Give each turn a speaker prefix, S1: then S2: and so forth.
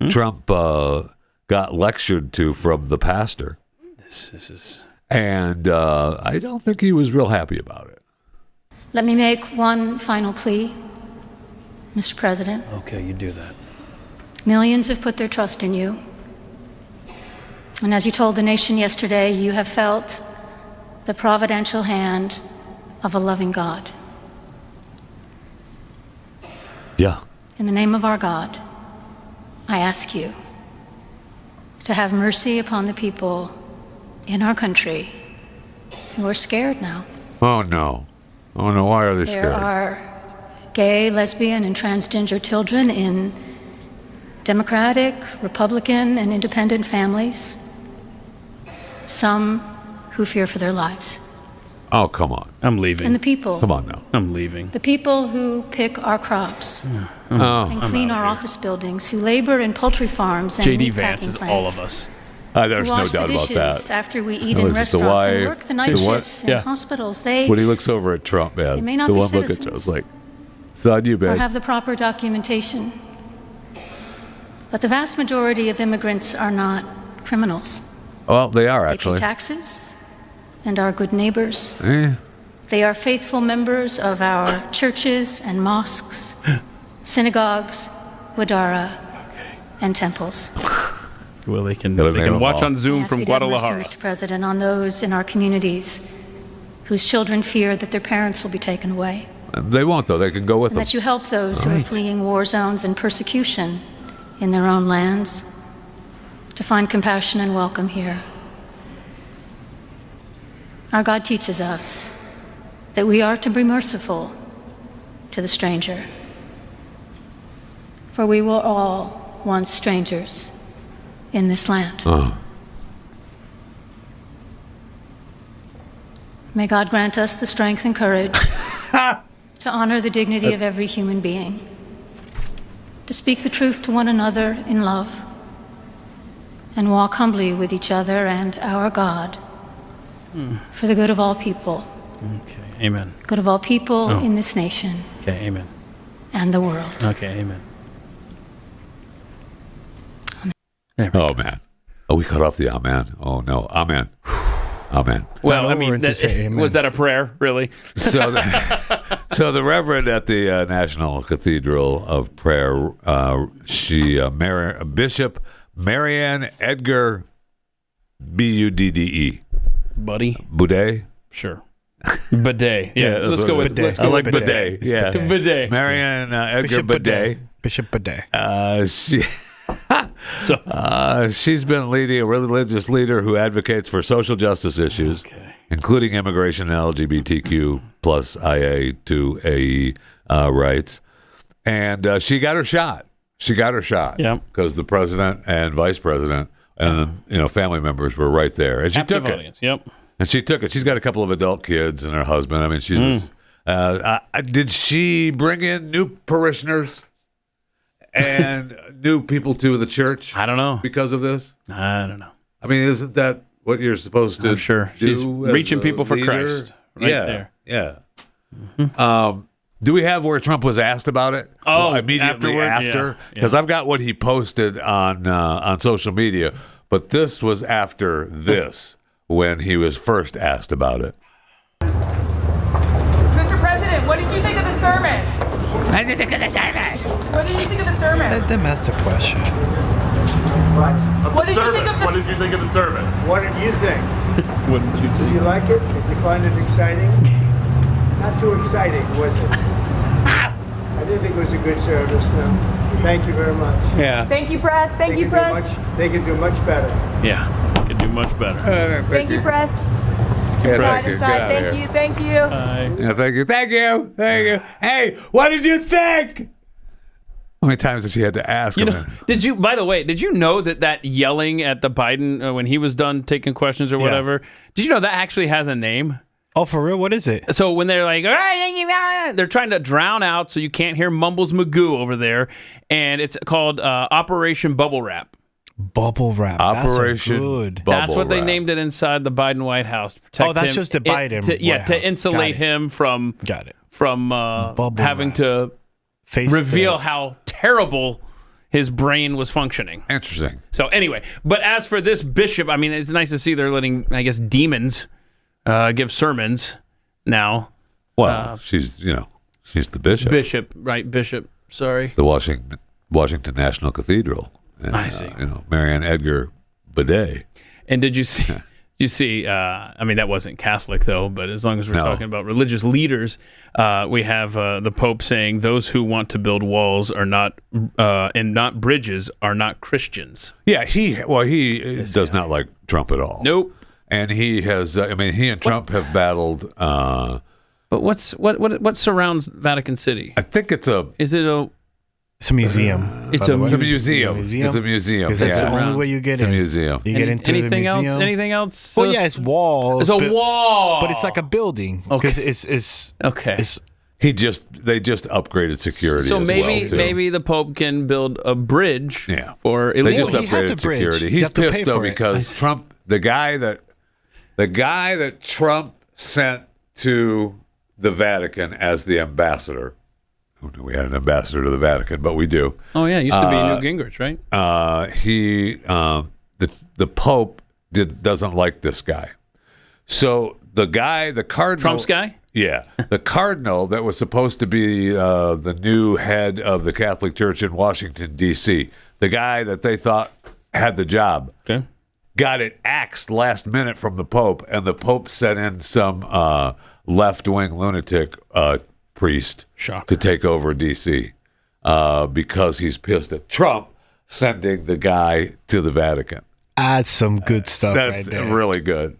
S1: Trump got lectured to from the pastor.
S2: This is...
S1: And I don't think he was real happy about it.
S3: Let me make one final plea, Mr. President.
S2: Okay, you do that.
S3: Millions have put their trust in you. And as you told the nation yesterday, you have felt the providential hand of a loving God.
S1: Yeah.
S3: In the name of our God, I ask you to have mercy upon the people in our country who are scared now.
S1: Oh, no. Oh, no. Why are they scared?
S3: There are gay, lesbian, and transgender children in Democratic, Republican, and independent families. Some who fear for their lives.
S1: Oh, come on.
S2: I'm leaving.
S3: And the people.
S1: Come on now.
S2: I'm leaving.
S3: The people who pick our crops
S1: Oh.
S3: and clean our office buildings, who labor in poultry farms and
S2: J.D.
S3: meat
S2: Vance
S3: packing
S2: is
S3: plants.
S2: all of us.
S1: There's
S3: Who
S1: no
S3: wash
S1: doubt
S3: the
S1: about
S3: dishes
S1: that.
S3: after we eat
S1: Oh,
S3: in
S1: is it the
S3: restaurants and
S1: wife?
S3: work the night
S1: The what?
S3: shifts in
S2: Yeah.
S3: hospitals. They
S1: When he looks over at Trump, man,
S3: They may not
S1: the
S3: be
S1: one look at
S3: citizens.
S1: Trump is like, son, you
S3: or
S1: bet.
S3: have the proper documentation. But the vast majority of immigrants are not criminals.
S1: Well, they are,
S3: They pay
S1: actually.
S3: taxes and are good neighbors.
S1: Eh.
S3: They are faithful members of our churches and mosques, synagogues, wadara, and temples.
S2: Well, they can
S1: Gotta make them
S2: watch
S1: all.
S2: on Zoom
S3: I ask
S2: from
S3: you to have mercy,
S2: Guadalajara.
S3: Mr. President, on those in our communities whose children fear that their parents will be taken away.
S1: They won't, though. They can go with
S3: And
S1: them.
S3: that you help those who are fleeing war zones and persecution in their own lands to find compassion and welcome here. Our God teaches us that we are to be merciful to the stranger, for we were all once strangers in this land. May God grant us the strength and courage to honor the dignity of every human being, to speak the truth to one another in love, and walk humbly with each other and our God for the good of all people.
S2: Okay, amen.
S3: Good of all people in this nation
S2: Okay, amen.
S3: and the world.
S2: Okay, amen.
S1: Oh, man. Oh, we cut off the amen. Oh, no. Amen. Amen.
S2: Well, I
S4: over
S2: mean,
S4: to say amen.
S2: was that a prayer, really?
S1: So the Reverend at the National Cathedral of Prayer, Bishop Mariann Edgar Budde.
S2: Buddy?
S1: Budde?
S2: Sure. Bidet. Yeah, let's go with
S4: bidet.
S1: I like
S4: Bidet.
S1: bidet.
S4: It's
S1: Yeah.
S2: bidet.
S1: Mariann Edgar
S4: Bishop
S1: Budde.
S4: Bishop Budde.
S1: She's been leading a religious leader who advocates for social justice issues, including immigration and LGBTQ plus IA2AE rights. And she got her shot.
S2: Yeah.
S1: Because the president and vice president and family members were right there, and she
S2: Captive
S1: took it.
S2: audience. Yep.
S1: And she took it. She's got a couple of adult kids and her husband. I mean, she's. Did she bring in new parishioners and new people to the church?
S2: I don't know.
S1: Because of this.
S2: I don't know.
S1: I mean, isn't that what you're supposed to?
S2: I'm sure.
S1: do
S2: She's
S1: as
S2: reaching
S1: a
S2: people for
S1: leader?
S2: Christ. Right there.
S1: Yeah. Do we have where Trump was asked about it?
S2: Oh,
S1: immediately
S2: afterward?
S1: after,
S2: Yeah.
S1: because I've got what he posted on social media, but this was after this when he was first asked about it.
S5: Mr. President, what did you think of the sermon? What did you think of the sermon?
S4: That master question.
S5: What did you think of the
S6: What did you think of the service?
S7: What did you think?
S2: What did you
S7: Did you like it? Did you find it exciting? Not too exciting, was it? I didn't think it was a good service, no. Thank you very much.
S2: Yeah.
S5: Thank you, press. Thank you, press.
S7: They can do much better.
S2: Yeah. Could do much better.
S5: Thank you, press.
S1: Yeah,
S5: Side
S1: thank you.
S5: to
S1: Get
S5: side.
S1: out of
S5: Thank
S1: here.
S5: you. Thank you.
S1: Yeah, thank you. Hey, what did you think? How many times did she had to ask
S2: You
S1: him?
S2: know, by the way, did you know that yelling at the Biden when he was done taking questions or whatever, did you know that actually has a name?
S4: Oh, for real? What is it?
S2: So when they're like, all right, thank you, they're trying to drown out so you can't hear Mumbles Magoo over there. And it's called Operation Bubble Wrap.
S4: Bubble wrap.
S1: Operation
S4: That's good.
S1: Bubble
S2: That's what they
S1: Wrap.
S2: named it inside the Biden White House to protect
S4: Oh, that's
S2: him.
S4: just the Biden
S2: to
S4: White House.
S2: insulate
S4: Got it.
S2: him from
S4: Got it.
S2: from
S4: Bubble
S2: having
S4: wrap.
S2: to
S4: Face
S2: reveal
S4: the-
S2: how terrible his brain was functioning.
S1: Interesting.
S2: So anyway, but as for this bishop, I mean, it's nice to see they're letting, I guess, demons give sermons now.
S1: Well, she's the bishop.
S2: Bishop, right? Bishop. Sorry.
S1: The Washington National Cathedral. And,
S2: I see.
S1: Mariann Edgar Budde.
S2: And did you see? You see, I mean, that wasn't Catholic, though, but as long as we're talking about religious leaders, we have the Pope saying those who want to build walls are not, and not bridges, are not Christians.
S1: Yeah, he does not like Trump at all.
S2: Nope.
S1: And he has, he and Trump have battled.
S2: But what surrounds Vatican City?
S1: I think it's a
S4: It's a museum.
S2: It's
S1: a museum. It's a museum.
S4: Because that's the
S2: Yeah.
S4: only way you get
S1: It's a
S4: in.
S1: museum.
S4: You get into
S2: anything
S4: the museum.
S2: else? Anything else?
S4: Well, yeah, it's walls.
S2: It's a wall,
S4: but it's like a building.
S2: Okay.
S4: Because it's
S2: Okay.
S4: It's,
S1: They just upgraded security.
S2: So
S1: as
S2: maybe
S1: well, too. maybe
S2: the Pope can build a bridge.
S1: Yeah.
S2: For
S1: they
S2: illegal.
S1: just
S4: he has a
S1: upgraded
S4: bridge.
S1: security.
S4: You
S1: He's
S4: have to pay
S1: pissed though
S4: for it.
S1: because Trump, the guy that Trump sent to the Vatican as the ambassador. Who knew we had an ambassador to the Vatican? But we do.
S2: Oh yeah, it used to be Newt Gingrich, right?
S1: The Pope doesn't like this guy. So the cardinal,
S2: Trump's guy.
S1: yeah, the cardinal that was supposed to be the new head of the Catholic Church in Washington D.C., the guy that they thought had the job,
S2: Okay.
S1: got it axed last minute from the Pope, and the Pope sent in some left-wing lunatic priest
S2: Shocker.
S1: to take over D.C. Because he's pissed at Trump sending the guy to the Vatican.
S4: That's some good stuff
S1: That's
S4: right there.
S1: really good.